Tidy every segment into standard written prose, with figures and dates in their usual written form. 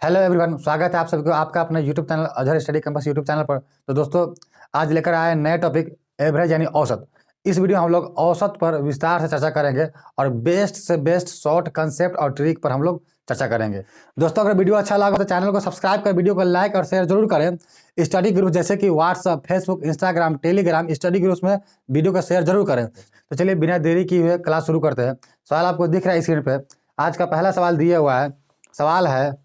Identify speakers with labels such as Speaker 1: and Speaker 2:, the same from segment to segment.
Speaker 1: Hello everyone, स्वागत है आप सभी को आपका अपने YouTube channel Azhar study campus YouTube channel पर। तो दोस्तों, आज लेकर आए नए टॉपिक एवरेज यानी औसत। इस वीडियो में हम लोग औसत पर विस्तार से चर्चा करेंगे और बेस्ट से बेस्ट शॉर्ट कंसेप्ट और ट्रिक पर हम लोग चर्चा करेंगे। दोस्तों, अगर वीडियो अच्छा लगा तो चैनल को सब्सक्राइब कर वीडियो को लाइक और शेयर जरूर करें। स्टडी ग्रुप जैसे कि WhatsApp, Facebook, Instagram, Telegram study groups में वीडियो को शेयर जरूर करें। तो चलिए बिना देरी किए हुए क्लास शुरू करते हैं। सवाल आपको दिख रहा है स्क्रीन पे। आज का पहला सवाल दिया हुआ है। सवाल है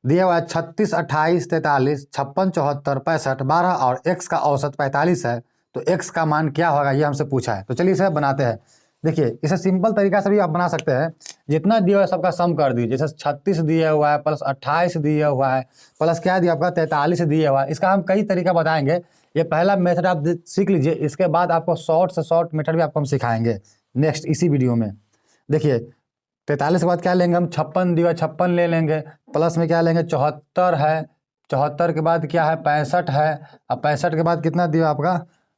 Speaker 1: दिया हुआ है 36, 28, 43, 56, 74, 65, 12 और x का औसत 45 है। तो x का मान क्या होगा ये हमसे पूछा है। तो चलिए इसे बनाते हैं। देखिए, इसे सिंपल तरीका से भी आप बना सकते हैं। जितना दिया हुआ है सबका सम कर दीजिए। जैसे 36 दिया हुआ है प्लस 28 दिया हुआ है प्लस क्या दिया आपका 43 दिया हुआ है। इसका हम कई तरीका बताएंगे। ये पहला मेथड आप सीख लीजिए, इसके बाद आपको शॉर्ट से शॉर्ट मेथड भी आपको हम सिखाएंगे नेक्स्ट इसी वीडियो में। देखिए, 43 के बाद क्या लेंगे हम, 56 दिया 56 ले लेंगे। प्लस में क्या लेंगे, 74 है। 74 के बाद क्या है, 65 है। अब 65 के बाद कितना दिया आपका,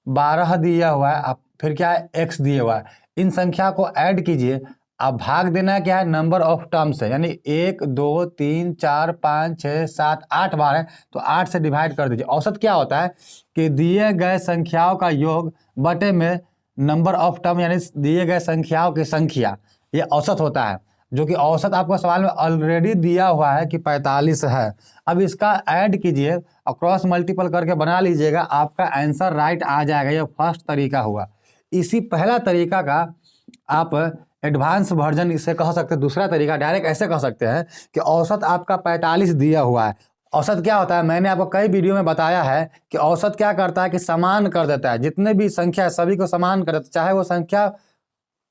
Speaker 1: 12 दिया हुआ है। अब फिर क्या है, x दिया हुआ है। इन संख्या को ऐड कीजिए। अब भाग देना क्या है, नंबर ऑफ टर्म से, यानी 1 2 3 4 5 6 7 8 बार है तो 8 से डिवाइड कर दीजिए। औसत क्या होता है कि दिए गए संख्याओं का योग बटे में नंबर ऑफ टर्म यानी दिए गए संख्याओं की संख्या, ये औसत होता है। जो कि औसत आपको सवाल में ऑलरेडी दिया हुआ है कि 45 है। अब इसका ऐड कीजिए और क्रॉस मल्टीपल करके बना लीजिएगा, आपका आंसर राइट आ जाएगा। ये फर्स्ट तरीका हुआ। इसी पहला तरीका का आप एडवांस वर्जन इसे कह सकते हैं। दूसरा तरीका डायरेक्ट ऐसे कह सकते हैं कि औसत आपका 45 दिया हुआ है। औसत क्या होता है, मैंने आपको कई वीडियो में बताया है कि औसत क्या करता है कि समान कर देता है। जितने भी संख्या है सभी को समान कर देता है, चाहे वो संख्या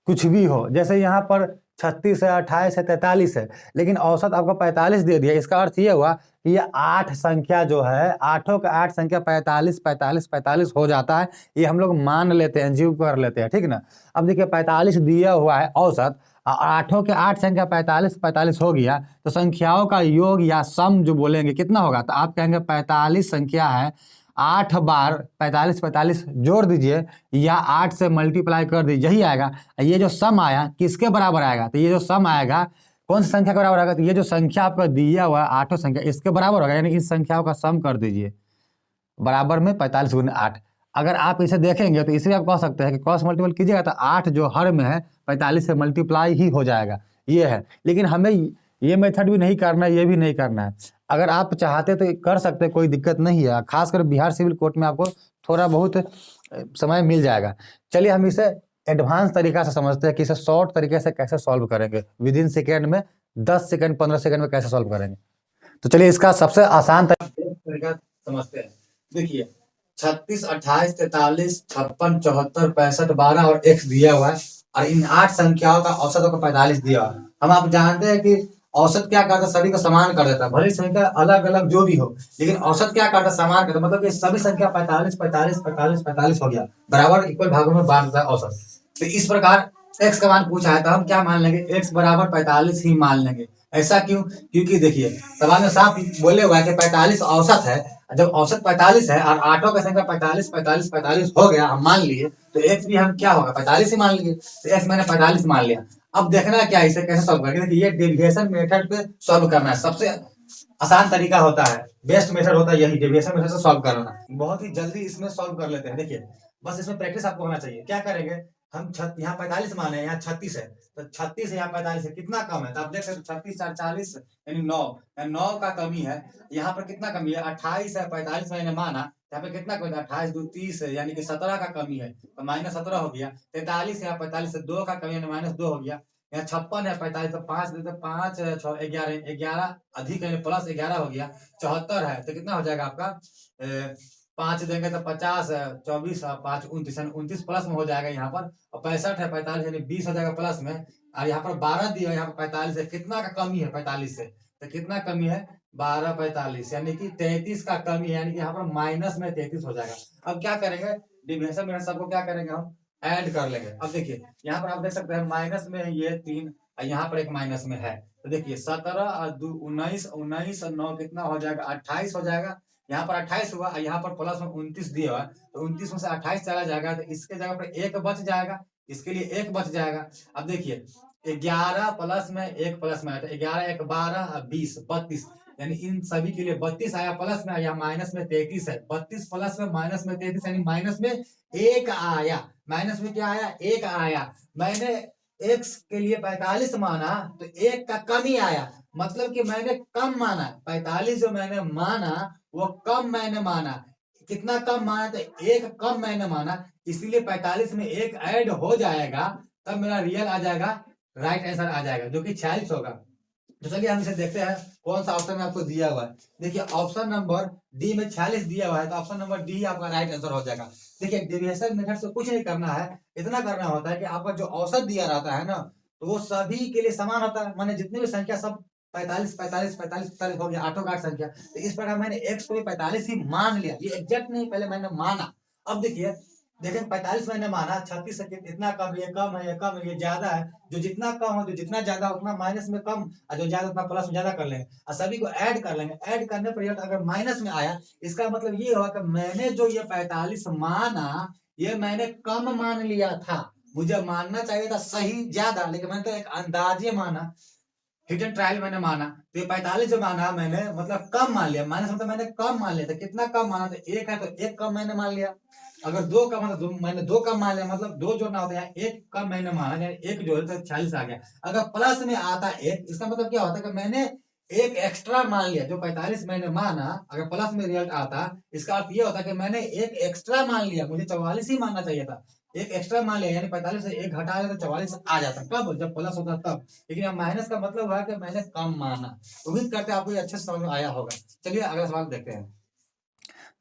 Speaker 1: कुछ भी हो। जैसे यहाँ पर 36 है, 28 है, 43 है, लेकिन औसत आपको 45 दे दिया। इसका अर्थ ये हुआ कि ये 8 संख्या जो है, आठों का 8 संख्या 45 45 45 हो जाता है। ये हम लोग मान लेते हैं, जीव कर लेते हैं, ठीक ना। अब देखिए 45 दिया हुआ है औसत, आठों के 8 संख्या 45 45 हो गया। तो संख्याओं का योग या सम जो बोलेंगे कितना होगा, तो आप कहेंगे 45 संख्या है, 8 बार 45 45 जोड़ दीजिए या 8 से मल्टीप्लाई कर दीजिए, यही आएगा। ये जो सम आया किसके बराबर आएगा, तो ये जो सम आएगा कौन सी संख्या के बराबर आएगा, तो ये जो संख्या आपका दिया हुआ है आठों संख्या इसके बराबर होगा। यानी इस संख्याओं का सम कर दीजिए बराबर में 45 गुना 8। अगर आप इसे देखेंगे तो इसे आप कह सकते हैं कि क्रॉस मल्टीपल कीजिएगा तो 8 जो हर में है 45 से मल्टीप्लाई ही हो जाएगा, ये है। लेकिन हमें ये मेथड भी नहीं करना है, ये भी नहीं करना है। अगर आप चाहते तो कर सकते, कोई दिक्कत नहीं है। खासकर बिहार सिविल कोर्ट में आपको थोड़ा बहुत समय मिल जाएगा। चलिए हम इसे एडवांस तरीका से समझते हैं कि इसे शॉर्ट तरीके से कैसे सॉल्व करेंगे। विद इन सेकेंड में 10 सेकंड 15 सेकंड में कैसे सॉल्व करेंगे। तो चलिए इसका सबसे आसान तरीका समझते हैं। देखिए 36, 28, 43, 56, 74, 65, 12 और x दिया हुआ है और इन 8 संख्याओं का औसत को 45 दिया हुआ है। हम आप जानते हैं कि औसत क्या करता है, सभी को समान कर देता है। भले संख्या अलग अलग जो भी हो, लेकिन औसत क्या करता है, समान करता है। मतलब कि सभी संख्या 45 45 45 45 हो गया, बराबर इक्वल भागों में बांट देता है औसत। तो इस प्रकार x का मान पूछा है तो हम क्या मान लेंगे, x बराबर 45 ही मान लेंगे। ऐसा क्यों, क्योंकि देखिए सवाल में साफ बोले हुआ है कि 45 औसत है। जब औसत 45 है और आठों का संख्या 45 45 45 हो गया, हम मान लिए, तो x भी हम क्या होगा 45 ही मान लिए। तो x मैंने 45 मान लिया। अब देखना क्या है, इसे कैसे सॉल्व करेंगे। देखिए ये डेविएशन मेथड पे सॉल्व करना है। सबसे आसान तरीका होता है, बेस्ट मेथड होता है यही, डेविएशन मेथड से सॉल्व करना। बहुत ही जल्दी इसमें सॉल्व कर लेते हैं। देखिए बस इसमें प्रैक्टिस आपको होना चाहिए। क्या करेंगे हम, यहाँ 45 माने, यहाँ 36 है, तो 36 यहाँ 45 है, कितना कम है, तो आप देख सकते 36 4 40 यानी 9, 9 का कमी है। यहाँ पर कितना कमी है, 28 है, 45 मैंने माना, यहाँ पे कितना कमी है, 28 2 30 है, यानी कि 17 का कमी है, तो -17 हो गया। 43 है, 45 से 2 का कमी है, -2 हो गया। यहाँ 56 है, 45 तो 5 देते 5 6 11 11 अधिक है, प्लस 11 हो गया। 74 है तो कितना हो जाएगा आपका, 5 देंगे तो 50 है, 24 5 29 29 प्लस में हो जाएगा यहाँ पर। और 65 है, 45 यानी 20 हो जाएगा प्लस में। और यहाँ पर 12 दिया, यहाँ पर 45 है, कितना का कमी है 45 से, तो कितना कमी है 12 45 यानी कि 33 का कमी है, यानी कि यहाँ पर माइनस में 33 हो जाएगा। अब क्या करेंगे, डिविजन में सबको क्या करेंगे हम ऐड कर लेंगे। अब देखिए यहाँ पर आप देख सकते हैं माइनस में ये 3 और यहाँ पर एक माइनस में है, तो देखिए 17 और 2 19 19 और 9 कितना हो जाएगा 28 हो जाएगा। यहाँ पर 28 हुआ और यहाँ पर प्लस में 29 दिया हुआ है, तो 29 में से 28 चला जाएगा, तो इसके जगह पर एक बच जाएगा, इसके लिए एक बच जाएगा। अब देखिए 11 प्लस में 1 प्लस में आया, तो 11 1 12 और 20 32, यानी इन सभी के लिए 32 आया, प्लस में आया, माइनस में 33 है। 32 प्लस में माइनस में 33, यानी माइनस में 1 आया। माइनस में क्या आया? 1 आया। मैंने x के लिए 45 माना तो 1 का कम ही आया, मतलब कि मैंने कम माना। 45 जो मैंने माना वो कम मैंने माना। कितना कम माना? तो 1 कम मैंने माना, इसीलिए 45 में 1 ऐड हो जाएगा, तब मेरा रियल आ जाएगा, राइट आंसर आ जाएगा, जो कि 46 होगा। तो चलिए हम इसे देखते हैं कौन सा ऑप्शन में आपको दिया हुआ है। देखिए ऑप्शन नंबर डी में 46 दिया हुआ है, तो ऑप्शन नंबर डी आपका राइट आंसर हो जाएगा। देखिए डेविएशन मेथड से कुछ नहीं करना है, इतना करना होता है कि आपका जो औसत दिया रहता है ना, तो वो सभी के लिए समान होता है। मैंने जितनी भी संख्या सब 45 45 45 45 हो गया, 8 संख्या, तो इस प्रकार मैंने एक्स को भी 45 ही मान लिया। ये एग्जैक्ट नहीं, पहले मैंने माना। अब देखिए देखें 45 मैंने माना, 36 से इतना कम, ये कम है, ये कम है, ये ज्यादा है। जो जितना कम हो, जो जितना ज्यादा उतना माइनस में कम, और जो ज्यादा उतना प्लस में ज्यादा कर लेंगे, और सभी को ऐड कर लेंगे। ऐड करने पर अगर माइनस में आया, इसका मतलब ये हुआ कि मैंने जो ये 45 माना, ये मैंने कम मान लिया था। मुझे मानना चाहिए था सही ज्यादा, लेकिन मैंने तो एक अंदाजे माना, हिडन ट्रायल मैंने माना। तो ये 45 जो माना मैंने, मतलब कम मान लिया। माइनस मतलब मैंने कम मान लिया था। कितना कम माना? तो 1 है तो 1 कम मैंने मान लिया। अगर 2 कम है तो मैंने 2 कम मान लिया, मतलब 2 जोड़ना होता है, 1 कम मैंने माना, यानी 1 जोड़े तो 46 आ गया। अगर प्लस में आता 1, इसका मतलब क्या होता है कि मैंने 1 एक्स्ट्रा मान लिया। जो 45 मैंने माना, अगर प्लस में रिजल्ट आता, इसका अर्थ ये होता है कि मैंने 1 एक्स्ट्रा मान लिया। मुझे 44 ही मानना चाहिए था, 1 एक्स्ट्रा मान लिया, यानी 45 से 1 घटा तो 44 आ जाता। कब? जब प्लस होता तब। लेकिन अब माइनस का मतलब हुआ कि मैंने कम माना। उम्मीद करते हैं आपको ये अच्छे से समझ में आया होगा। चलिए अगला सवाल देखते हैं।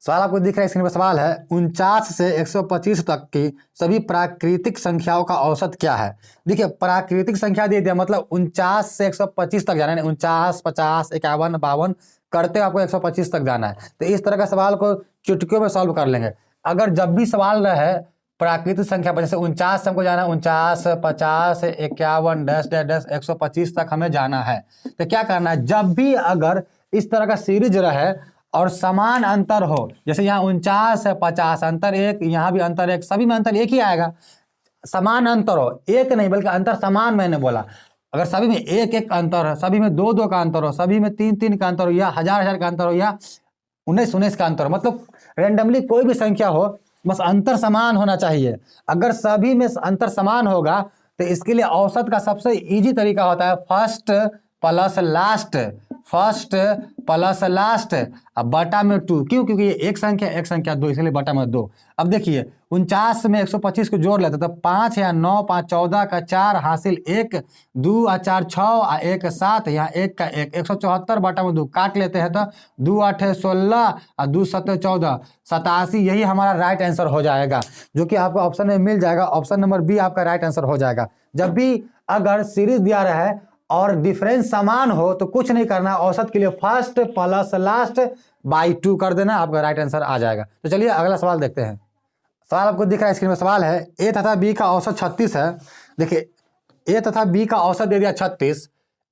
Speaker 1: सवाल आपको दिख रहा है स्क्रीन पर। सवाल है 49 से 125 तक की सभी प्राकृतिक संख्याओं का औसत क्या है। देखिए प्राकृतिक संख्या दे दिया, मतलब 49 से 125 तक जाना है, 49 50 51 52 करते आपको 125 तक जाना है। तो इस तरह का सवाल को चुटकियों में सॉल्व कर लेंगे। अगर जब भी सवाल रहे प्राकृतिक संख्या पर, जैसे 49 से हमको जाना है, 49 50 51 डैश डैश डैश 125 तक हमें जाना है, तो क्या करना है? जब भी अगर इस तरह का सीरीज रहे और समान अंतर हो, जैसे यहाँ 49 है 50 अंतर 1, यहाँ भी अंतर 1, सभी में अंतर 1 ही आएगा। समान अंतर हो, 1 नहीं बल्कि अंतर समान मैंने बोला। अगर सभी में 1 1 का अंतर है, सभी में 2 2 का अंतर हो, सभी में 3 3 का अंतर हो, या 1000 का अंतर हो, या 19 19 का अंतर हो, मतलब रेंडमली कोई भी संख्या हो, बस अंतर समान होना चाहिए। अगर सभी में अंतर समान होगा तो इसके लिए औसत का सबसे इजी तरीका होता है first plus last, first plus last, अब बटा में 2। क्यों? क्योंकि ये एक संख्या 2, इसलिए बटा में 2। अब देखिए 49 में 125 को जोड़ लेते तो 5 या 9 5 14 का 4 हासिल 1, 2 और 4 6 और 1 7, यहाँ 1 का 1, 174 बटा में 2 काट लेते हैं तो 2 8 16 और 2 7 14 87, यही हमारा राइट आंसर हो जाएगा, जो कि आपको ऑप्शन में मिल जाएगा। ऑप्शन नंबर बी आपका राइट आंसर हो जाएगा। जब भी अगर सीरीज दिया रहे और डिफरेंस समान हो तो कुछ नहीं करना, औसत के लिए फर्स्ट प्लस लास्ट बाई 2 कर देना, आपका राइट आंसर आ जाएगा। तो चलिए अगला सवाल देखते हैं। सवाल आपको दिख रहा है स्क्रीन में। सवाल है ए तथा बी का औसत 36 है। देखिए ए तथा बी का औसत दे दिया 36,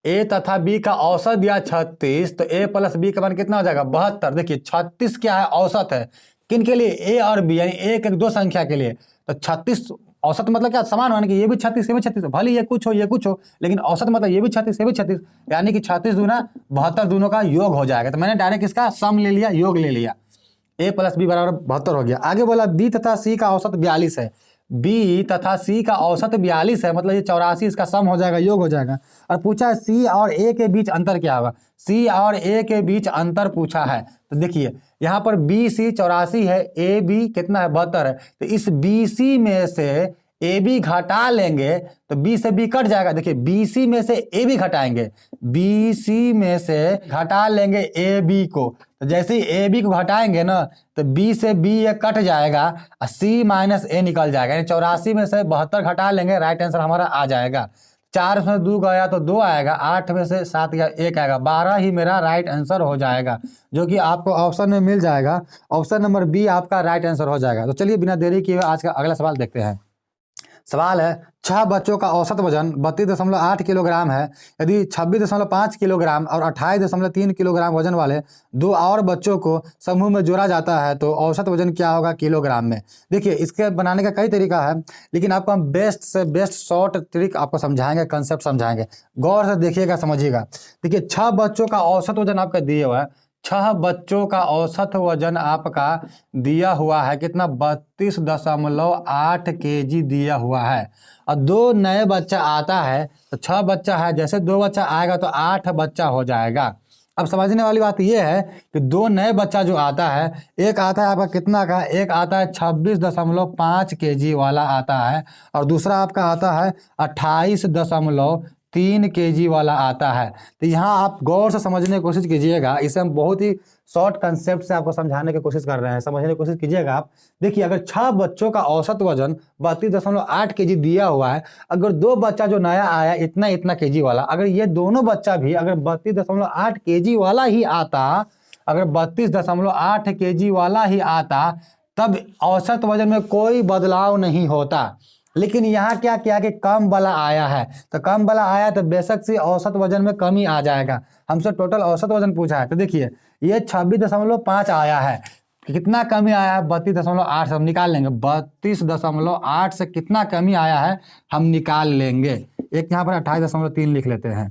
Speaker 1: ए तथा बी का औसत दिया 36, तो ए प्लस बी का मान कितना हो जाएगा? 72। देखिए 36 क्या है? औसत है। किन के लिए? ए और बी, यानी एक एक दो संख्या के लिए। तो 36 औसत मतलब क्या? समान होने की, ये भी 36 ये भी 36, भले ये कुछ हो, लेकिन औसत मतलब ये भी 36 ये भी 36, यानी कि 36 दूना 72, दोनों का योग हो जाएगा। तो मैंने डायरेक्ट इसका सम ले लिया, योग ले लिया, ए प्लस बी बराबर 72 हो गया। आगे बोला बी तथा सी का औसत 42 है। बी तथा सी का औसत 42 है, मतलब ये 84, इसका सम हो जाएगा, योग हो जाएगा। और पूछा सी और ए के बीच अंतर क्या होगा। सी और ए के बीच अंतर पूछा है, तो देखिए यहाँ पर बी सी 84 है, ए बी कितना है? 72 है। तो इस बी सी में से ए बी घटा लेंगे तो बी से बी कट जाएगा। देखिए बी सी में से ए बी घटाएंगे, बी सी में से घटा लेंगे ए बी को, तो जैसे ही ए बी को घटाएंगे ना तो बी से बी ये कट जाएगा और सी माइनस ए निकल जाएगा, यानी 84 में से 72 घटा लेंगे, राइट आंसर हमारा आ जाएगा। 4 में 2 गया तो 2 आएगा, 8 में से 7 गया 1 आएगा, 12 ही मेरा राइट आंसर हो जाएगा, जो कि आपको ऑप्शन में मिल जाएगा। ऑप्शन नंबर बी आपका राइट आंसर हो जाएगा। तो चलिए बिना देरी किए आज का अगला सवाल देखते हैं। सवाल है 6 बच्चों का औसत वजन 32.8 किलोग्राम है। यदि 26.5 किलोग्राम और 28.3 किलोग्राम वजन वाले 2 और बच्चों को समूह में जोड़ा जाता है तो औसत वजन क्या होगा किलोग्राम में। देखिए इसके बनाने का कई तरीका है, लेकिन आपको हम बेस्ट से बेस्ट शॉर्ट ट्रिक आपको समझाएंगे, कंसेप्ट समझाएंगे। गौर से देखिएगा, समझिएगा। देखिए 6 बच्चों का औसत वजन आपका दिया हुआ है। 6 बच्चों का औसत वजन आपका दिया हुआ है कितना, 32.8 केजी दिया हुआ है। और 2 नए बच्चा आता है तो 6 बच्चा है, जैसे 2 बच्चा आएगा तो 8 बच्चा हो जाएगा। अब समझने वाली बात यह है कि 2 नए बच्चा जो आता है, एक आता है आपका कितना का, एक आता है 26.5 केजी वाला आता है, और दूसरा आपका आता है 28.3 केजी वाला आता है। तो यहाँ आप गौर से समझने की कोशिश कीजिएगा। इसे हम बहुत ही शॉर्ट कंसेप्ट से आपको समझाने की कोशिश कर रहे हैं, समझने की कोशिश कीजिएगा आप। देखिए अगर 6 बच्चों का औसत वजन 32.8 केजी दिया हुआ है, अगर 2 बच्चा जो नया आया इतना इतना केजी वाला, अगर ये दोनों बच्चा भी अगर 32.8 केजी वाला ही आता, अगर 32.8 केजी वाला ही आता, तब औसत वजन में कोई बदलाव नहीं होता। लेकिन यहाँ क्या किया कि कम वाला आया है, तो कम वाला आया तो बेशक से औसत वजन में कमी आ जाएगा। हमसे टोटल औसत वजन पूछा है, तो देखिए ये 26.5 आया है, कितना कमी आया है, 32.8 से हम निकाल लेंगे। 32.8 से कितना कमी आया है हम निकाल लेंगे। एक यहाँ पर 28.3 लिख लेते हैं।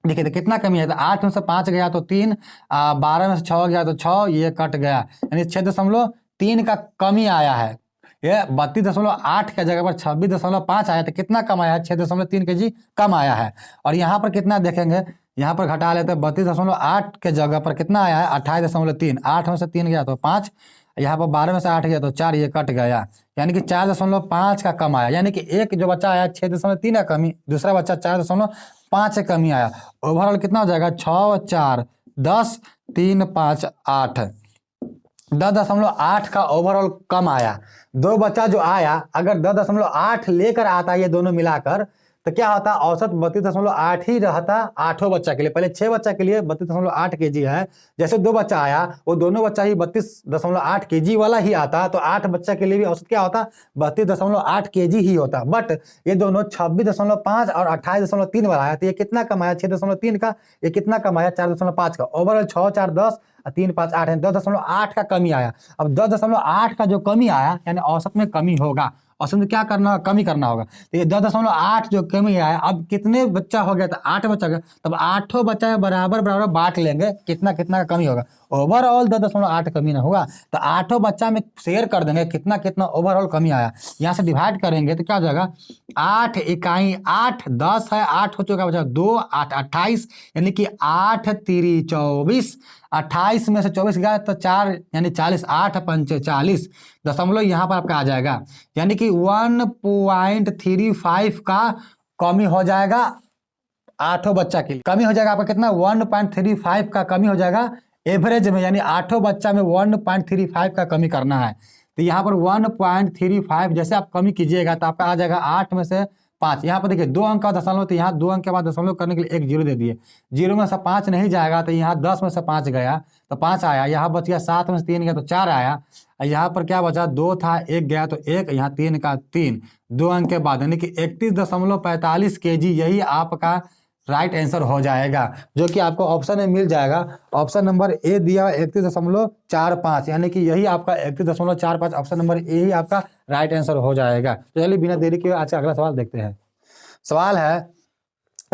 Speaker 1: देखिए तो कितना कमी है, तो 8 में से 5 गया तो 3, 12 में से 6 गया तो 6, ये कट गया, यानी 6.3 का कमी आया है। ये 32.8 के जगह पर 26.5 आया तो कितना कम आया है, 6.3 केजी कम आया है। और यहाँ पर कितना देखेंगे, यहाँ पर घटा लेते हैं, 32.8 के जगह पर कितना आया है 28.3, 8 में से 3 गया तो 5, यहाँ पर 12 में से 8 गया तो 4, ये कट गया, यानी कि 4.5 का कम आया। यानी कि एक जो बच्चा आया 6.3 का कमी, दूसरा बच्चा 4.5 से कमी आया। ओवरऑल कितना हो जाएगा, 6, 4, 10, 3, 5, 8, 10.8 का ओवरऑल कम आया। 2 बच्चा जो आया अगर 10.8 लेकर आता ये दोनों मिलाकर, तो क्या होता, औसत 32.8 ही रहता 8 बच्चा के लिए। पहले 6 बच्चा के लिए 32.8 केजी है, जैसे 2 बच्चा आया वो दोनों बच्चा ही 32.8 केजी वाला ही आता, तो 8 बच्चा के लिए भी औसत क्या होता, 32.8 केजी ही होता। बट ये दोनों 26.5 और 28.3 वाला आया, तो ये कितना कमाया 6.3 का, ये कितना कमाया 4.5 का। ओवरऑल 6, 4, 10, 3, 5, 8 है, 10.8 का कमी आया। अब 10.8 का जो कमी आया यानी औसत में कमी होगा, औसत में क्या करना, कमी करना होगा। तो ये 10.8 जो कमी आया, अब कितने बच्चा हो गया, तो 8 बच्चा गया, तब 8 बच्चा बराबर बराबर बांट लेंगे, कितना कितना का कमी होगा, ओवरऑल 10.8 कमी ना होगा, तो 8 बच्चा में शेयर कर देंगे कितना कितना ओवरऑल कमी आया। यहाँ से डिवाइड करेंगे तो क्या हो जाएगा, 8 इकाई 8, 10 है, 8 हो चुका बचा 2, 8, 28, यानी कि 8 3 24, 28 में से 24 गया तो 4 यानी 40, 8 पंचे 40, दशमलव यहाँ पर आपका आ जाएगा, यानी कि 1.35 का कमी हो जाएगा 8 बच्चा के लिए। कमी हो जाएगा आपका कितना, 1.35 का कमी हो जाएगा एवरेज में, यानी 8 बच्चा में 1.35 का कमी करना है। तो यहाँ पर 1.35 जैसे आप कमी कीजिएगा तो आपका आ जाएगा 8 में से 5। यहाँ पर देखिए 2 अंक का दशमलव, तो यहाँ 2 अंक के बाद दशमलव करने के लिए एक 0 दे दिए, 0 में से 5 नहीं जाएगा, तो यहाँ 10 में से 5 गया तो 5 आया, यहाँ बच गया 7 में से 3 गया तो 4 आया, यहाँ पर क्या बचा, 2 था 1 गया तो 1, यहाँ 3 का 3, 2 अंक के बाद, यानी कि 31.45 केजी यही आपका राइट आंसर हो जाएगा, जो कि आपको ऑप्शन में मिल जाएगा। ऑप्शन नंबर ए दिया 31.45, यानी कि यही आपका 31.45, ऑप्शन नंबर ए ही आपका राइट आंसर हो जाएगा। तो चलिए बिना देरी के आज अगला सवाल देखते हैं। सवाल है,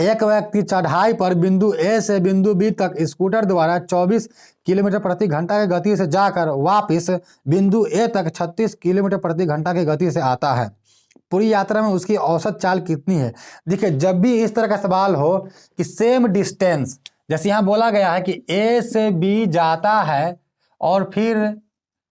Speaker 1: एक व्यक्ति चढ़ाई पर बिंदु ए से बिंदु बी तक स्कूटर द्वारा 24 किलोमीटर प्रति घंटा की गति से जाकर वापस बिंदु ए तक 36 किलोमीटर प्रति घंटा की गति से आता है। पूरी यात्रा में उसकी औसत चाल कितनी है। देखिए जब भी इस तरह का सवाल हो कि सेम डिस्टेंस, जैसे यहाँ बोला गया है कि ए से बी जाता है और फिर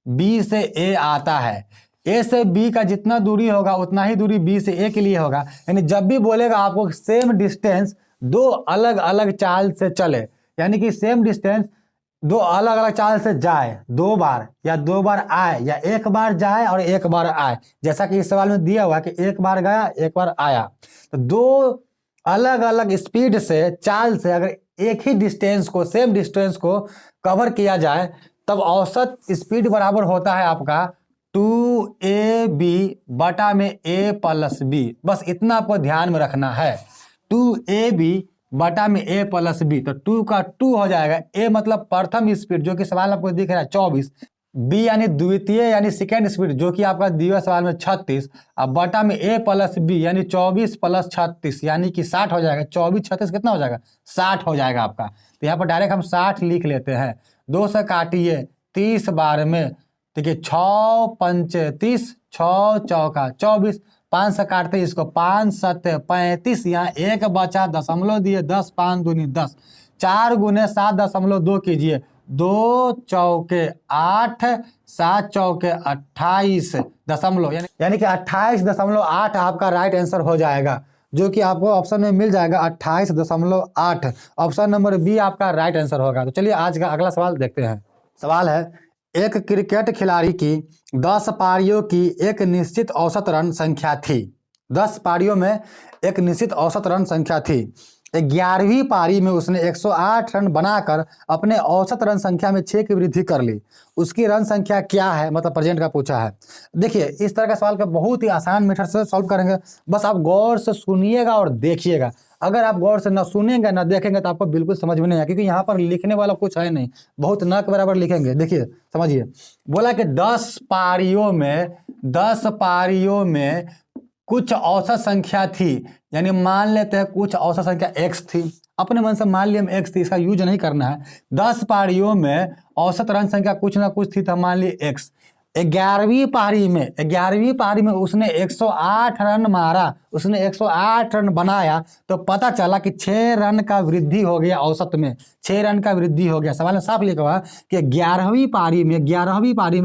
Speaker 1: बी से ए आता है, ए से बी का जितना दूरी होगा उतना ही दूरी बी से ए के लिए होगा। यानी जब भी बोलेगा आपको सेम डिस्टेंस 2 अलग अलग चाल से चले, यानी कि सेम डिस्टेंस 2 अलग अलग चाल से जाए, 2 बार या 2 बार आए, या 1 बार जाए और 1 बार आए, जैसा कि इस सवाल में दिया हुआ है कि 1 बार गया 1 बार आया, तो 2 अलग अलग स्पीड से, चाल से अगर एक ही डिस्टेंस को, सेम डिस्टेंस को कवर किया जाए, तब औसत स्पीड बराबर होता है आपका 2ab/a+b, बस इतना आपको ध्यान में रखना है। 2ab/a+b, तो 2 का 2 हो जाएगा। a मतलब प्रथम स्पीड जो कि सवाल आपको दिख रहा है 24, b यानी द्वितीय यानी सेकेंड स्पीड जो कि आपका दिया सवाल में 36, अब बटा में a+b यानी 24 + 36 यानी कि 60 हो जाएगा। 24 36 कितना हो जाएगा? 60 हो जाएगा आपका। तो यहाँ पर डायरेक्ट हम 60 लिख लेते हैं। 2 से काटिए 30 बार में, देखिए 6 पंचे 30, 6 चौका 24, 5 से काटते हैं इसको, 5 7 35, यहाँ 1 बचा दशमलव दिए, 10 5 दूनी 10, 4 गुने 7.2 कीजिए, 2 चौके 8, 7 चौके 28 दशमलव, यानी कि 28.8 आपका राइट आंसर हो जाएगा, जो कि आपको ऑप्शन में मिल जाएगा 28.8। ऑप्शन नंबर बी आपका राइट आंसर होगा। तो चलिए आज का अगला सवाल देखते हैं। सवाल है, एक क्रिकेट खिलाड़ी की 10 पारियों की एक निश्चित औसत रन संख्या थी। 10 पारियों में एक निश्चित औसत रन संख्या थी। 11वीं पारी में उसने 108 रन बनाकर अपने औसत रन संख्या में 6 की वृद्धि कर ली। उसकी रन संख्या क्या है? मतलब प्रेजेंट का पूछा है। देखिए इस तरह का सवाल का बहुत ही आसान मेथड से सॉल्व करेंगे। बस आप गौर से सुनिएगा और देखिएगा। अगर आप गौर से ना सुनेंगे ना देखेंगे तो आपको बिल्कुल समझ में नहीं आएगा, क्योंकि यहाँ पर लिखने वाला कुछ है नहीं, बहुत न के बराबर लिखेंगे। देखिए समझिए, बोला कि 10 पारियों में कुछ औसत संख्या थी, यानी मान लेते हैं कुछ औसत संख्या x थी, अपने मन से मान लिया हम x थी, इसका यूज नहीं करना है। 10 पारियों में औसत रन संख्या कुछ ना कुछ थी, तो मान ली x। 11वीं पारी में उसने 108 रन मारा, उसने 108 रन बनाया, तो पता चला कि 6 रन का वृद्धि हो गया, औसत में 6 रन का वृद्धि हो गया। सवाल में साफ लिखा हुआ कि 11वीं पारी में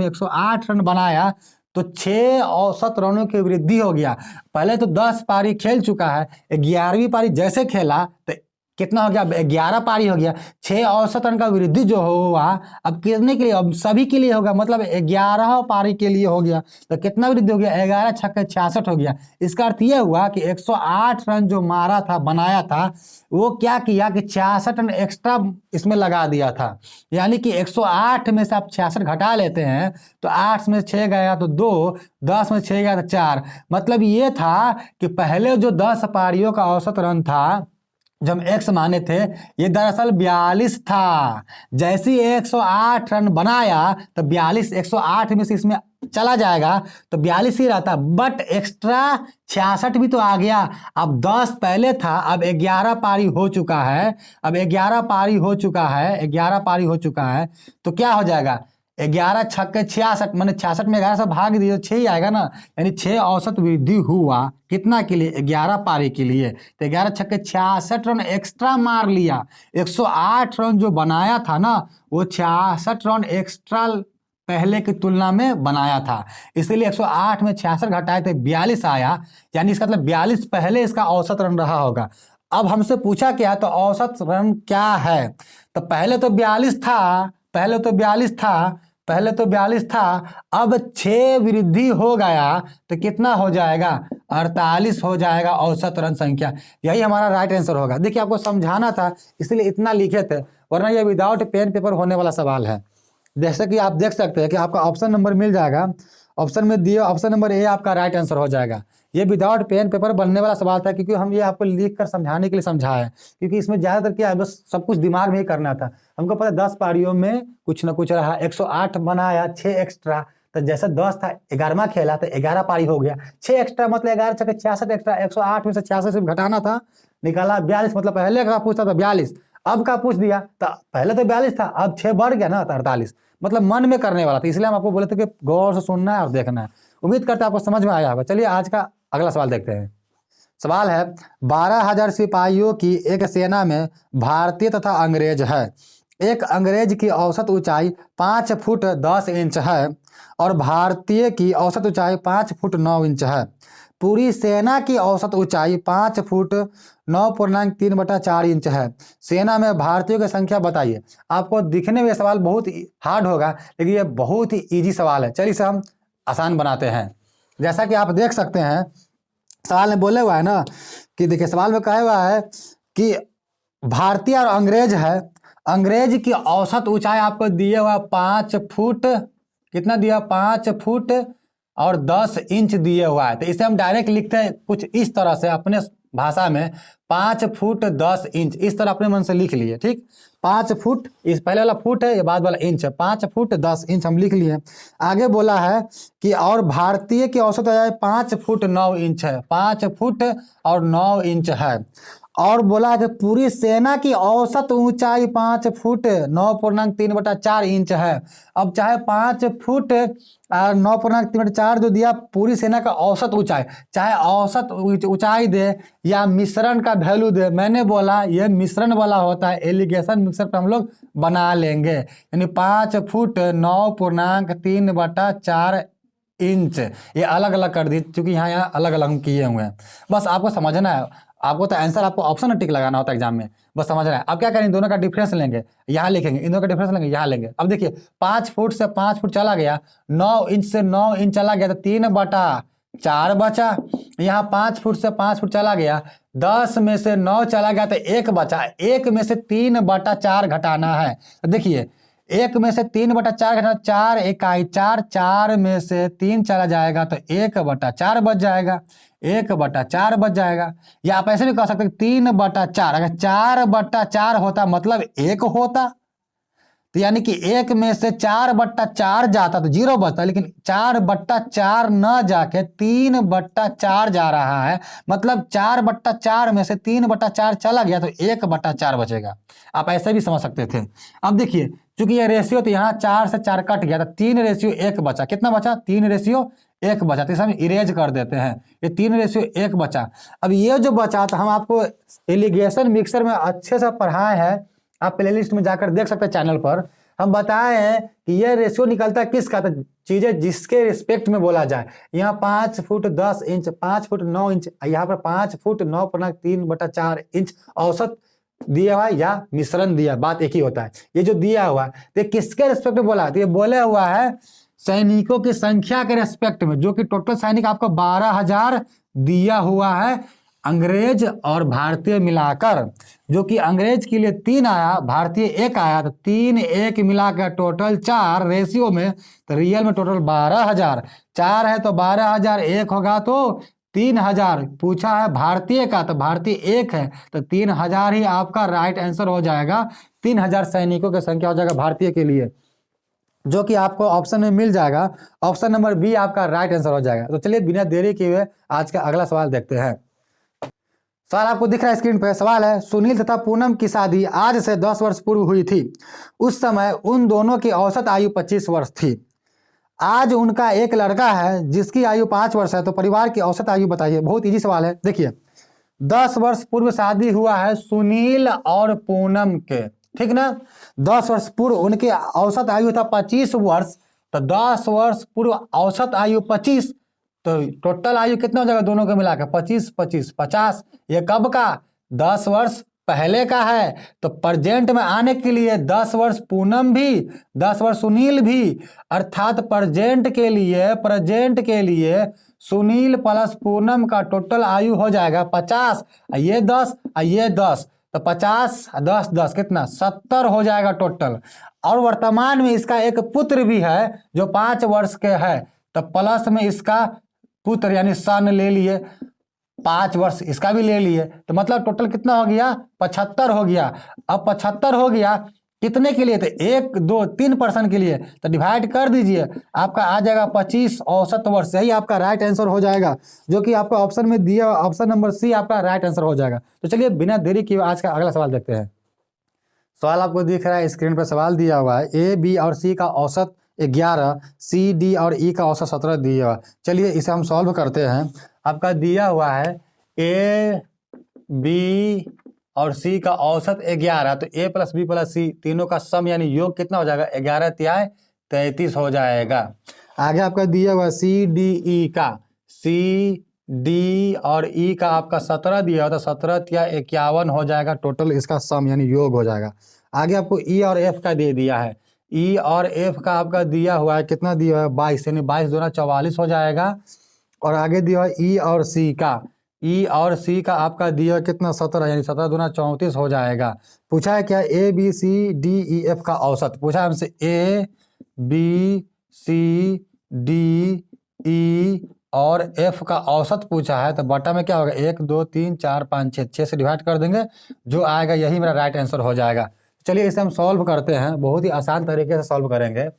Speaker 1: 108 रन बनाया तो 6 औसत रनों की वृद्धि हो गया। पहले तो 10 पारी खेल चुका है, 11वीं पारी जैसे खेला तो कितना हो गया? 11 पारी हो गया। 6 औसत रन का वृद्धि जो हुआ, अब कितने के लिए? अब सभी के लिए होगा, मतलब 11 पारी के लिए हो गया। तो कितना वृद्धि हो गया? 11 छक्के 66 हो गया। इसका अर्थ यह हुआ कि 108 रन जो मारा था, बनाया था, वो क्या किया कि 66 रन एक्स्ट्रा इसमें लगा दिया था। यानी कि 108 में से आप 66 घटा लेते हैं तो 8 में 6 गया तो 2, 10 में 6 गया तो 4। मतलब ये था कि पहले जो 10 पारियों का औसत रन था, जब हम x माने थे, ये दरअसल 42 था। जैसे ही 108 रन बनाया तो 42 108 में से इसमें चला जाएगा तो 42 ही रहता, बट एक्स्ट्रा 66 भी तो आ गया। अब 10 पहले था, अब 11 पारी हो चुका है, 11 पारी हो चुका है, तो क्या हो जाएगा? 11 छक्के 66, मैंने 66 में 11 से भाग दिए तो 6 ही आएगा ना, यानी 6 औसत वृद्धि हुआ। कितना के लिए? 11 पारी के लिए। तो 11 छक्के 66 रन एक्स्ट्रा मार लिया। 108 रन जो बनाया था ना, वो 66 रन एक्स्ट्रा पहले की तुलना में बनाया था, इसलिए 108 में 66 घटाए थे 42 आया, यानी इसका मतलब 42 पहले इसका औसत रन रहा होगा। अब हमसे पूछा क्या, तो औसत रन क्या है? तो पहले तो 42 था, अब 6 वृद्धि हो गया तो कितना हो जाएगा? 48 हो जाएगा औसत रन संख्या। यही हमारा राइट आंसर होगा। देखिए आपको समझाना था इसलिए इतना लिखे थे, वरना ये विदाउट पेन पेपर होने वाला सवाल है। जैसे कि आप देख सकते हैं कि आपका ऑप्शन नंबर मिल जाएगा, ऑप्शन में दिए ऑप्शन नंबर ए आपका राइट आंसर हो जाएगा। ये विदाउट पेन पेपर बनने वाला सवाल था, क्योंकि हम ये आपको लिख कर समझाने के लिए समझाए, क्योंकि इसमें ज़्यादातर क्या है, बस सब कुछ दिमाग में ही करना था। हमको पता 10 पारियों में कुछ ना कुछ रहा, 108 बनाया, 6 एक्स्ट्रा, तो जैसे 10 था 11वां खेला तो 11 पारी हो गया, 6 एक्स्ट्रा मतलब 11 छक्के 66 एक्स्ट्रा, 108 में से 66 से घटाना था, निकाला 42, मतलब पहले का पूछता था 42, अब का पूछ दिया तो पहले तो 42 था, अब 6 बढ़ गया ना तो 48, मतलब मन में करने वाला था। इसलिए हम आपको बोले थे कि गौर से सुनना है और देखना है। उम्मीद करते हैं आपको समझ में आया होगा। चलिए आज का अगला सवाल देखते हैं। सवाल है, 12,000 सिपाहियों की एक सेना में भारतीय तथा अंग्रेज है। एक अंग्रेज की औसत ऊंचाई 5 फुट 10 इंच है और भारतीय की औसत ऊंचाई 5 फुट 9 इंच है। पूरी सेना की औसत ऊंचाई 5 फुट 9.3/4 इंच है। सेना में भारतीयों की संख्या बताइए। आपको दिखने में सवाल बहुत हार्ड होगा, लेकिन ये बहुत ही इजी सवाल है। चलिए इसे हम आसान बनाते हैं। जैसा कि आप देख सकते हैं सवाल में बोले हुआ है ना, कि देखिए सवाल में कहा हुआ है कि भारतीय और अंग्रेज है। अंग्रेज की औसत ऊंचाई आपको दिए हुआ 5 फुट, कितना दिया? 5 फुट और 10 इंच दिए हुआ है। तो इसे हम डायरेक्ट लिखते हैं कुछ इस तरह से अपने भाषा में, 5 फुट 10 इंच, इस तरह अपने मन से लिख लिए। ठीक, 5 फुट, इस पहले वाला फुट है, ये बाद वाला इंच है, 5 फुट 10 इंच हम लिख लिए। आगे बोला है कि और भारतीय की औसत आ जाए 5 फुट 9 इंच है, 5 फुट और 9 इंच है। और बोला है कि पूरी सेना की औसत ऊंचाई 5 फुट 9.3/4 इंच है। अब चाहे 5 फुट 9.3/4 जो दिया पूरी सेना का औसत ऊंचाई, चाहे औसत ऊंचाई दे या मिश्रण का वैल्यू दे, मैंने बोला ये मिश्रण वाला होता है, एलिगेशन मिक्सर पर हम लोग बना लेंगे। यानी 5 फुट 9.3/4 इंच, ये अलग अलग कर दी क्योंकि यहाँ अलग अलग हम किए हुए हैं। बस आपको समझना है, आपको तो आंसर आपको ऑप्शन टिक लगाना होता है एग्जाम में, बस समझना है। अब क्या करेंगे, दोनों का डिफरेंस लेंगे, यहाँ लिखेंगे, इन दोनों का डिफरेंस लेंगे, यहाँ लेंगे। अब देखिए 5 फुट से 5 फुट चला गया, 9 इंच से 9 इंच चला गया, तो 3/4 बचा। यहाँ 5 फुट से 5 फुट चला गया, 10 में से 9 चला गया तो 1 बचा, 1 में से 3/4 घटाना है। तो देखिए 1 में से 3/4 घटाना, 4 इकाई 4, 4 में से 3 चला जाएगा तो 1/4 बच जाएगा, 1/4 बच जाएगा। या आप ऐसे भी कह सकते हैं 3/4, अगर 4/4 होता मतलब 1 होता, तो यानी कि 1 में से 4/4 जाता तो 0 बचता, लेकिन 4/4 न जाके 3/4 जा रहा है, मतलब 4/4 में से 3/4 चला गया तो 1/4 बचेगा। आप ऐसे भी समझ सकते थे। अब देखिए चूंकि ये रेशियो, तो यहाँ 4 से 4 कट गया, तो 3:1 बचा। कितना बचा? 3:1 बचा। तो इसे हम इरेज कर देते हैं, ये 3:1 बचा। अब ये जो बचा, तो हम आपको एलिगेशन मिक्सर में अच्छे से पढ़ाए हैं, आप प्लेलिस्ट में जाकर देख सकते हैं, चैनल पर हम बताए हैं कि ये रेशियो निकलता है किसका, तो चीजें जिसके रिस्पेक्ट में बोला जाए। यहाँ 5 फुट 10 इंच, 5 फुट 9 इंच, यहाँ पर 5 फुट 9.3/4 इंच औसत दिया हुआ है या मिश्रण दिया, बात एक ही होता है। ये जो दिया हुआ है तो किसके रिस्पेक्ट में बोला है, तो ये बोले हुआ है सैनिकों की संख्या के रेस्पेक्ट में, जो कि टोटल सैनिक आपको 12,000 दिया हुआ है, अंग्रेज और भारतीय मिलाकर, जो कि अंग्रेज के लिए 3 आया, भारतीय 1 आया, तो 3 1 मिलाकर टोटल 4 रेशियो में, तो रियल में टोटल 12,000। 4 है तो 12,000, 1 होगा तो 3,000। पूछा है भारतीय का, तो भारतीय 1 है तो 3,000 ही आपका राइट आंसर हो जाएगा। 3,000 सैनिकों की संख्या हो जाएगा भारतीय के लिए, जो कि आपको ऑप्शन में मिल जाएगा। ऑप्शन नंबर बी आपका राइट आंसर हो जाएगा। तो चलिए बिना देरी किए हुए आज का अगला सवाल देखते हैं। सवाल आपको दिख रहा है स्क्रीन पर। सवाल है, सुनील तथा पूनम की शादी आज से 10 वर्ष पूर्व हुई थी। उस समय उन दोनों की औसत आयु 25 वर्ष थी। आज उनका एक लड़का है जिसकी आयु 5 वर्ष है, तो परिवार की औसत आयु बताइए। बहुत इजी सवाल है। देखिए 10 वर्ष पूर्व शादी हुआ है सुनील और पूनम के, ठीक ना। 10 वर्ष पूर्व उनके औसत आयु था 25 वर्ष, तो 10 वर्ष पूर्व औसत आयु 25, तो टोटल आयु कितना हो जाएगा दोनों को मिलाकर? 25 25 50। ये कब का? 10 वर्ष पहले का है। तो प्रेजेंट में आने के लिए 10 वर्ष पूनम भी, 10 वर्ष सुनील भी, अर्थात प्रेजेंट के लिए सुनील प्लस पूनम का टोटल आयु हो जाएगा 50। ये 10 ये 10, तो 50 10 10 कितना? 70 हो जाएगा टोटल। और वर्तमान में इसका एक पुत्र भी है जो 5 वर्ष के है, तो प्लस में इसका पुत्र यानी सन ले लिए, 5 वर्ष इसका भी ले लिए, तो मतलब टोटल कितना हो गया? 75 हो गया। अब 75 हो गया कितने के लिए? तो 1 2 3 पर्सन के लिए, तो डिवाइड कर दीजिए, आपका आ जाएगा 25 औसत वर्ष। यही आपका राइट आंसर हो जाएगा, जो कि आपको ऑप्शन में दिया, ऑप्शन नंबर सी आपका राइट आंसर हो जाएगा। तो चलिए बिना देरी किए आज का अगला सवाल देखते हैं। सवाल आपको दिख रहा है स्क्रीन पर। सवाल दिया हुआ है ए बी और सी का औसत 11, सी डी और ई का औसत 17 दिया हुआ। चलिए इसे हम सॉल्व करते हैं। आपका दिया हुआ है ए बी और सी का औसत 11, तो ए प्लस बी प्लस सी तीनों का सम यानी योग कितना हो जाएगा? 11 तिहाई 33 हो जाएगा। आगे आपका दिया हुआ सी डी ई का, सी डी और ई का आपका 17 दिया हुआ, तो 17 तिहाई 51 हो जाएगा टोटल, इसका सम यानी योग हो जाएगा। आगे आपको ई और एफ का दे दिया है। ई और एफ का आपका दिया हुआ है, कितना दिया हुआ है? 22, यानी 22 दूना 44 हो जाएगा। और आगे दिया हुआ ई और सी का, ई और सी का आपका दिया कितना? 17, यानी 17 दूना 34 हो जाएगा। पूछा है क्या? A B C D E F का औसत पूछा है हमसे। ए बी सी डी ई और एफ का औसत पूछा है, तो बटा में क्या होगा 1 2 3 4 5 6, 6 से डिवाइड कर देंगे, जो आएगा यही मेरा राइट आंसर हो जाएगा। चलिए इसे हम सॉल्व करते हैं, बहुत ही आसान तरीके से सॉल्व करेंगे।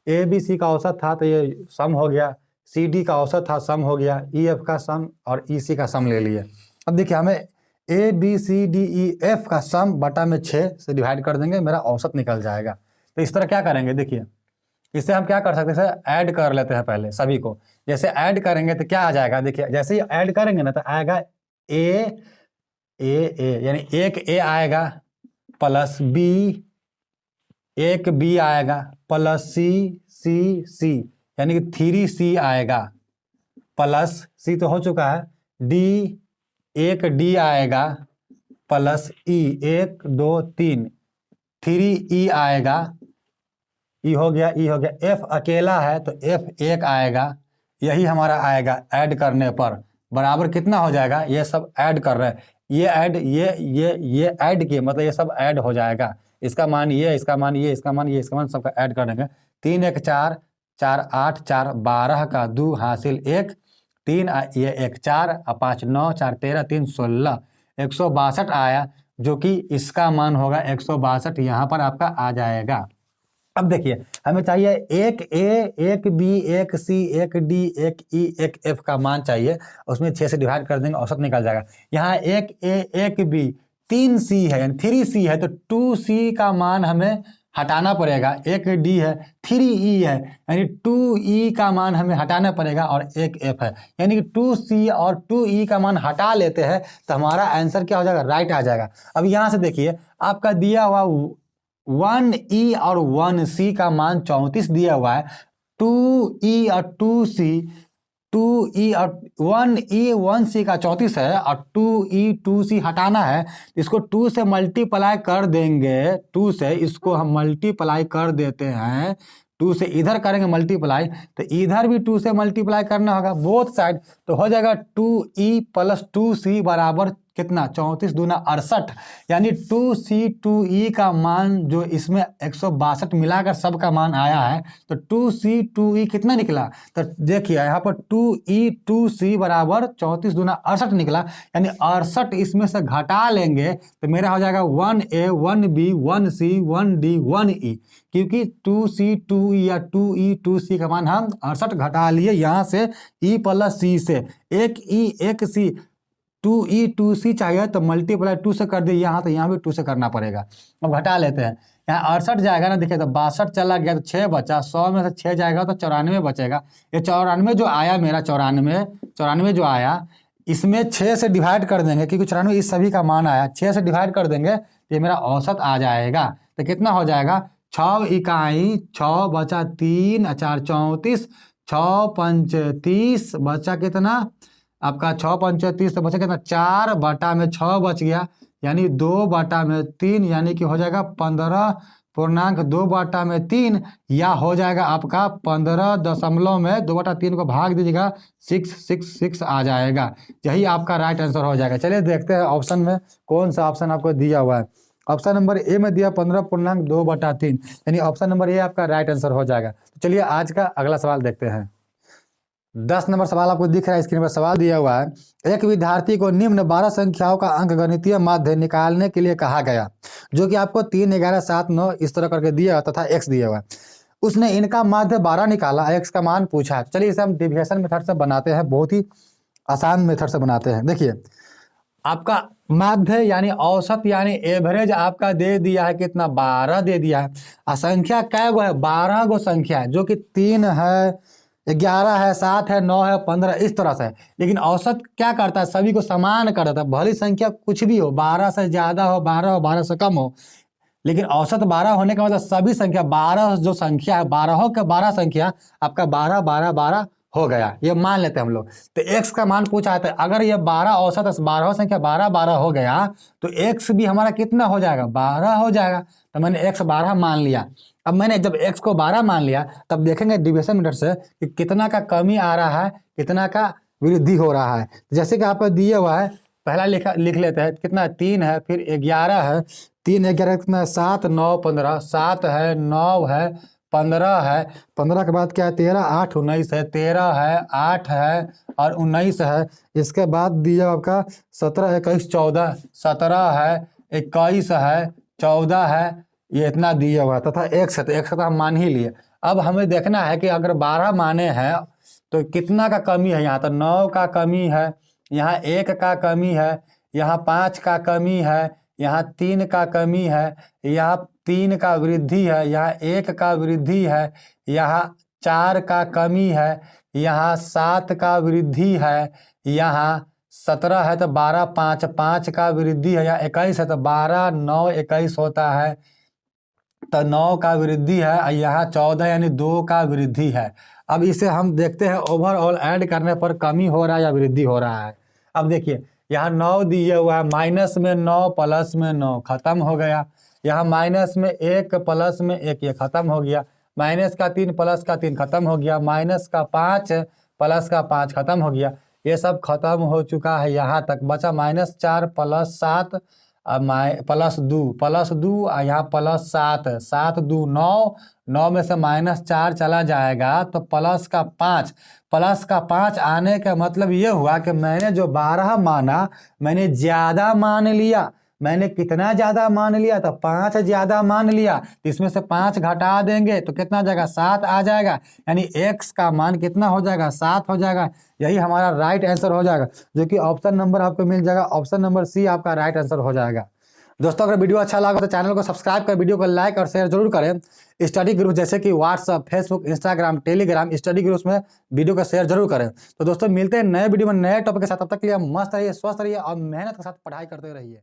Speaker 1: ए बी सी का औसत था तो ये सम हो गया, सी डी का औसत था सम हो गया, ई एफ का सम और ई सी का सम ले लिए। अब देखिए हमें A B C D E F का सम बटा में 6 से डिवाइड कर देंगे, मेरा औसत निकल जाएगा। तो इस तरह क्या करेंगे, देखिए इससे हम क्या कर सकते हैं, ऐड कर लेते हैं पहले सभी को। जैसे ऐड करेंगे तो क्या आ जाएगा, देखिए जैसे ही ऐड करेंगे ना तो आएगा ए यानी एक ए आएगा प्लस बी, एक बी आएगा प्लस सी यानी कि 3C आएगा प्लस सी तो हो चुका है, डी एक डी आएगा प्लस ई 1 2 3 3E आएगा, ई हो गया, एफ अकेला है तो एफ एक आएगा, यही हमारा आएगा ऐड करने पर बराबर कितना हो जाएगा, ये सब ऐड कर रहे हैं, ये ऐड ये ऐड किए मतलब ये सब ऐड हो जाएगा, इसका मान ये, इसका मान ये, इसका मान ये, इसका मान सबका ऐड कर देंगे। 3 1 4 4 8 4 12 का 2 हासिल 1 3 ये 1 4 5 9 4 13 3 16 162 आया, जो कि इसका मान होगा 162, यहाँ पर आपका आ जाएगा। अब देखिए हमें चाहिए एक ए, एक बी, एक सी, एक डी, एक ई, एक एफ का मान चाहिए, उसमें 6 से डिवाइड कर देंगे, औसत निकल जाएगा। यहाँ एक ए, एक बी, 3C है यानी 3C है तो 2C का मान हमें हटाना पड़ेगा, एक डी है, 3E है यानी 2E का मान हमें हटाना पड़ेगा और एक F है यानी कि 2C और 2E का मान हटा लेते हैं तो हमारा आंसर क्या हो जाएगा, राइट आ जाएगा। अब यहाँ से देखिए आपका दिया हुआ 1E और 1C का मान 34 दिया हुआ है, 2E और 2C, 2E और 1E 1C का 34 है और 2E 2C हटाना है, इसको 2 से मल्टीप्लाई कर देंगे, 2 से इसको हम मल्टीप्लाई कर देते हैं, 2 से इधर करेंगे मल्टीप्लाई तो इधर भी 2 से मल्टीप्लाई करना होगा बोथ साइड, तो हो जाएगा 2E प्लस 2C बराबर कितना 34 दूना 68 यानी 2C 2E का मान जो इसमें 162 मिलाकर सबका मान आया है, तो 2C 2E कितना निकला, तो देखिए यहाँ पर 2E 2C बराबर 34 दूना 68 निकला, यानी 68 इसमें से घटा लेंगे तो मेरा हो जाएगा 1A 1B 1C 1D 1E, क्योंकि 2C 2E या 2E 2C का मान हम 68 घटा लिए यहाँ से E प्लस C से, एक E एक C, 2E 2C चाहिए तो मल्टीप्लाई 2 से कर दिए यहाँ, तो यहाँ भी 2 से करना पड़ेगा। अब घटा लेते हैं, यहाँ 68 जाएगा ना, देखिए तो 62 चला गया तो 6 बचा, 100 में से 6 जाएगा तो 94 बचेगा, ये 94 जो आया मेरा 94 जो आया इसमें 6 से डिवाइड कर देंगे, क्योंकि 94 इस सभी का मान आया, 6 से डिवाइड कर देंगे तो ये मेरा औसत आ जाएगा। तो कितना हो जाएगा, 6 इकाई 6 बचा 3 4 34, 6 5 30 बचा कितना आपका 6 5 30 तो बचा कितना 4 बटा में 6 बच गया, यानी 2 बटा में 3 यानी कि हो जाएगा 15.2 बटा में 3, या हो जाएगा आपका 15 में 2 बटा 3 को भाग दीजिएगा 666 आ जाएगा, यही आपका राइट आंसर हो जाएगा। चलिए देखते हैं ऑप्शन में कौन सा ऑप्शन आपको दिया हुआ है। ऑप्शन नंबर ए में दिया 15.2 बटा 3 यानी ऑप्शन नंबर ए आपका राइट आंसर हो जाएगा। तो चलिए आज का अगला सवाल देखते हैं। 10 नंबर सवाल आपको दिख रहा है स्क्रीन पर, सवाल दिया हुआ है, एक विद्यार्थी को निम्न 12 संख्याओं का अंकगणितीय माध्य निकालने के लिए कहा गया, जो कि आपको 3 11 7 9 इस तरह करके दिया तथा x दिया हुआ है। उसने इनका माध्य 12 निकाला, x का मान पूछा है। चलिए इसे हम डिविएशन मेथड से बनाते हैं, बहुत ही आसान मेथड से बनाते हैं। देखिए आपका माध्य यानी औसत यानी एवरेज आपका दे दिया है कितना 12 दे दिया है, असंख्या कै गो है 12 गो संख्या है, जो कि 3 है 11 है 7 है 9 है 15 इस तरह से, लेकिन औसत क्या करता है सभी को समान कर देता है, भली संख्या कुछ भी हो, 12 से ज्यादा हो 12 से कम हो, लेकिन औसत 12 होने का मतलब सभी संख्या 12 जो संख्या है 12 के 12 संख्या आपका 12 12 12 हो गया, ये मान लेते हैं हम लोग। तो x का मान पूछा है, तो अगर ये 12 औसत 12 संख्या 12 12 हो गया तो x भी हमारा कितना हो जाएगा 12 हो जाएगा, तो मैंने x 12 मान लिया। अब मैंने जब x को 12 मान लिया तब देखेंगे डिविएशन मेथड से कि कितना का कमी आ रहा है कितना का वृद्धि हो रहा है। जैसे कि आपको दिया हुआ है, पहला लिख लेते हैं कितना 3 है, फिर 11 है, 3 11 कितना 7 9 15, 7 है 9 है 15 है, 15 के बाद क्या है 13, 8 19 है, 13 है, 8 है और 19 है। इसके बाद दिया आपका 17 21 14, 17 है, 21 है, 14 है, ये इतना दिया हुआ है तथा एक से, तो एक से तो हम मान ही लिए। अब हमें देखना है कि अगर 12 माने हैं तो कितना का कमी है। यहाँ तो 9 का कमी है, यहाँ 1 का कमी है, यहाँ 5 का कमी है, यहाँ 3 का कमी है, यहाँ 3 का वृद्धि है, यहाँ 1 का वृद्धि है, यहाँ 4 का कमी है, यहाँ 7 का वृद्धि है, यहाँ 17 है तो 12 5 5 का वृद्धि है, यहाँ 21 है तो 12 9 21 होता है तो 9 का वृद्धि है, और यहाँ 14 यानी 2 का वृद्धि है। अब इसे हम देखते हैं ओवरऑल ऐड करने पर कमी हो रहा है या वृद्धि हो रहा है। अब देखिए यहाँ 9 दिया हुआ है, माइनस में 9 प्लस में 9 खत्म हो गया, यहाँ माइनस में 1 प्लस में 1 ये खत्म हो गया, माइनस का 3 प्लस का 3 खत्म हो गया, माइनस का 5 प्लस का 5 खत्म हो गया, ये सब खत्म हो चुका है। यहाँ तक बचा -4 प्लस 7 प्लस 2 और यहाँ प्लस 7, 7 2 9, 9 में से -4 चला जाएगा तो प्लस का 5, प्लस का 5 आने का मतलब ये हुआ कि मैंने जो 12 माना मैंने ज़्यादा मान लिया। मैंने कितना ज़्यादा मान लिया? तो 5 ज़्यादा मान लिया, तो इसमें से 5 घटा देंगे तो कितना आ जाएगा 7 आ जाएगा, यानी x का मान कितना हो जाएगा 7 हो जाएगा। यही हमारा राइट आंसर हो जाएगा, जो कि ऑप्शन नंबर आपको मिल जाएगा, ऑप्शन नंबर सी आपका राइट आंसर हो जाएगा। दोस्तों अगर वीडियो अच्छा लगा तो चैनल को सब्सक्राइब कर, वीडियो को लाइक और शेयर जरूर करें। स्टडी ग्रुप जैसे कि WhatsApp, Facebook, Instagram, Telegram study groups में वीडियो को शेयर जरूर करें। तो दोस्तों मिलते हैं नए वीडियो में नए टॉपिक के साथ, तब तक के लिए मस्त रहिए, स्वस्थ रहिए और मेहनत के साथ पढ़ाई करते रहिए।